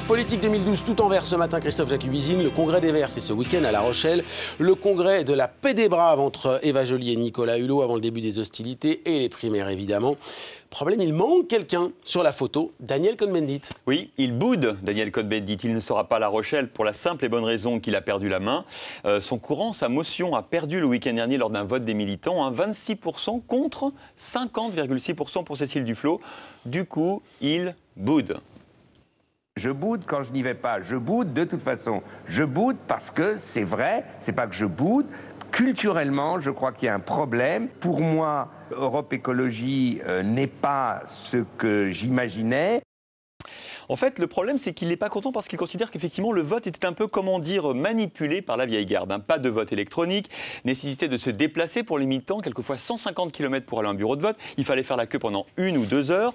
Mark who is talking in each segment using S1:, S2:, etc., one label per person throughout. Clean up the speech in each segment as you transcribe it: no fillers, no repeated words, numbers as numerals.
S1: Politique 2012 tout en vert ce matin, Christophe Jacubizine. Le congrès des Verts, c'est ce week-end à La Rochelle. Le congrès de la paix des braves entre Eva Joly et Nicolas Hulot avant le début des hostilités et les primaires évidemment. Problème, il manque quelqu'un sur la photo, Daniel Cohn-Bendit.
S2: Oui, il boude, Daniel Cohn-Bendit. Il ne sera pas à La Rochelle pour la simple et bonne raison qu'il a perdu la main. Son courant, sa motion a perdu le week-end dernier lors d'un vote des militants, 26% contre 50,6% pour Cécile Duflot. Du coup, il boude.
S3: Je boude quand je n'y vais pas. Je boude de toute façon. Je boude parce que c'est vrai, c'est pas que je boude. Culturellement, je crois qu'il y a un problème. Pour moi, Europe Écologie n'est pas ce que j'imaginais.
S2: En fait, le problème, c'est qu'il n'est pas content parce qu'il considère qu'effectivement, le vote était un peu, comment dire, manipulé par la vieille garde. Pas de vote électronique, nécessité de se déplacer pour les militants, quelquefois 150 km pour aller à un bureau de vote. Il fallait faire la queue pendant 1 ou 2 heures.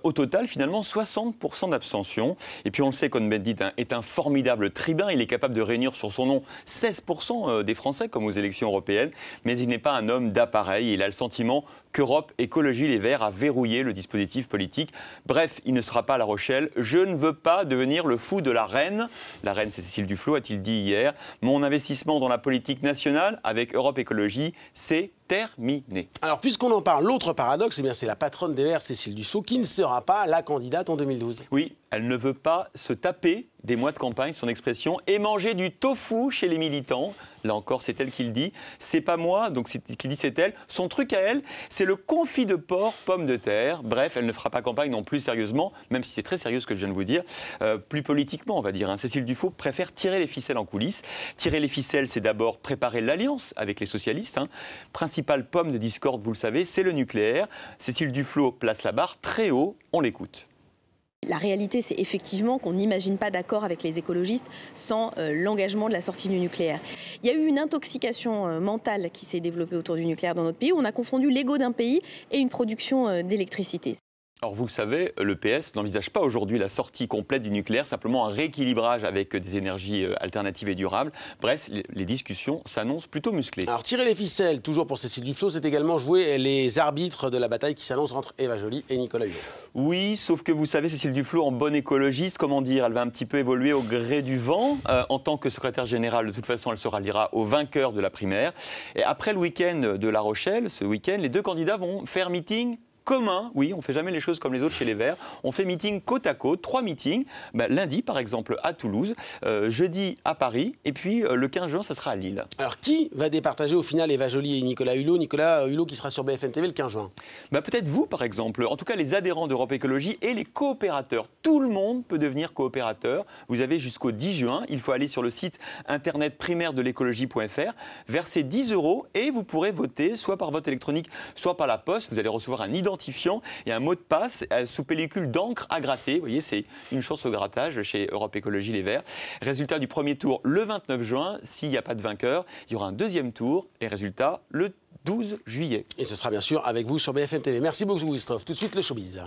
S2: Au total, finalement, 60% d'abstention. Et puis, on le sait, Cohn-Bendit est un formidable tribun. Il est capable de réunir sur son nom 16% des Français, comme aux élections européennes. Mais il n'est pas un homme d'appareil. Il a le sentiment qu'Europe Écologie Les Verts a verrouillé le dispositif politique. Bref, il ne sera pas à La Rochelle. Je ne veux pas devenir le fou de la reine. La reine, c'est Cécile Duflot, a-t-il dit hier. Mon investissement dans la politique nationale avec Europe Écologie, c'est terminé.
S1: Alors, puisqu'on en parle, l'autre paradoxe, eh bien, c'est la patronne des Verts, Cécile Duflot, qui ne sera pas la candidate en 2012.
S2: Oui, elle ne veut pas se taper des mois de campagne, son expression, et manger du tofu chez les militants. Là encore, c'est elle qui le dit. C'est pas moi, donc qui dit c'est elle. Son truc à elle, c'est le confit de porc, pommes de terre. Bref, elle ne fera pas campagne non plus sérieusement, même si c'est très sérieux ce que je viens de vous dire. Plus politiquement, on va dire. Cécile Duflot préfère tirer les ficelles en coulisses. Tirer les ficelles, c'est d'abord préparer l'alliance avec les socialistes. Principale pomme de discorde, vous le savez, c'est le nucléaire. Cécile Duflot place la barre très haut. On l'écoute.
S4: La réalité, c'est effectivement qu'on n'imagine pas d'accord avec les écologistes sans l'engagement de la sortie du nucléaire. Il y a eu une intoxication mentale qui s'est développée autour du nucléaire dans notre pays. On a confondu l'ego d'un pays et une production d'électricité.
S2: Alors vous le savez, le PS n'envisage pas aujourd'hui la sortie complète du nucléaire, simplement un rééquilibrage avec des énergies alternatives et durables. Bref, les discussions s'annoncent plutôt musclées.
S1: Alors tirer les ficelles, toujours pour Cécile Duflot, c'est également jouer les arbitres de la bataille qui s'annonce entre Eva Joly et Nicolas Hulot.
S2: Oui, sauf que vous savez, Cécile Duflot, en bonne écologiste, comment dire, elle va un petit peu évoluer au gré du vent. En tant que secrétaire générale, de toute façon, elle se ralliera au vainqueur de la primaire. Et après le week-end de La Rochelle, ce week-end, les deux candidats vont faire meeting commun, oui, on ne fait jamais les choses comme les autres chez les Verts. On fait meeting côte à côte, 3 meetings. Lundi, par exemple, à Toulouse, jeudi à Paris, et puis le 15 juin, ça sera à Lille.
S1: Alors, qui va départager au final Eva Joly et Nicolas Hulot? Nicolas Hulot qui sera sur BFM TV le 15 juin.
S2: Peut-être vous, par exemple. En tout cas, les adhérents d'Europe Écologie et les coopérateurs. Tout le monde peut devenir coopérateur. Vous avez jusqu'au 10 juin. Il faut aller sur le site internet primaire-de-l'écologie.fr, verser 10 € et vous pourrez voter soit par vote électronique, soit par la poste. Vous allez recevoir un identifiant et un mot de passe sous pellicule d'encre à gratter. Vous voyez, c'est une chance au grattage chez Europe Écologie Les Verts. Résultat du premier tour le 29 juin. S'il n'y a pas de vainqueur, il y aura un deuxième tour. Les résultats le 12 juillet.
S1: Et ce sera bien sûr avec vous sur BFM TV. Merci beaucoup, Christophe. Tout de suite, le showbiz.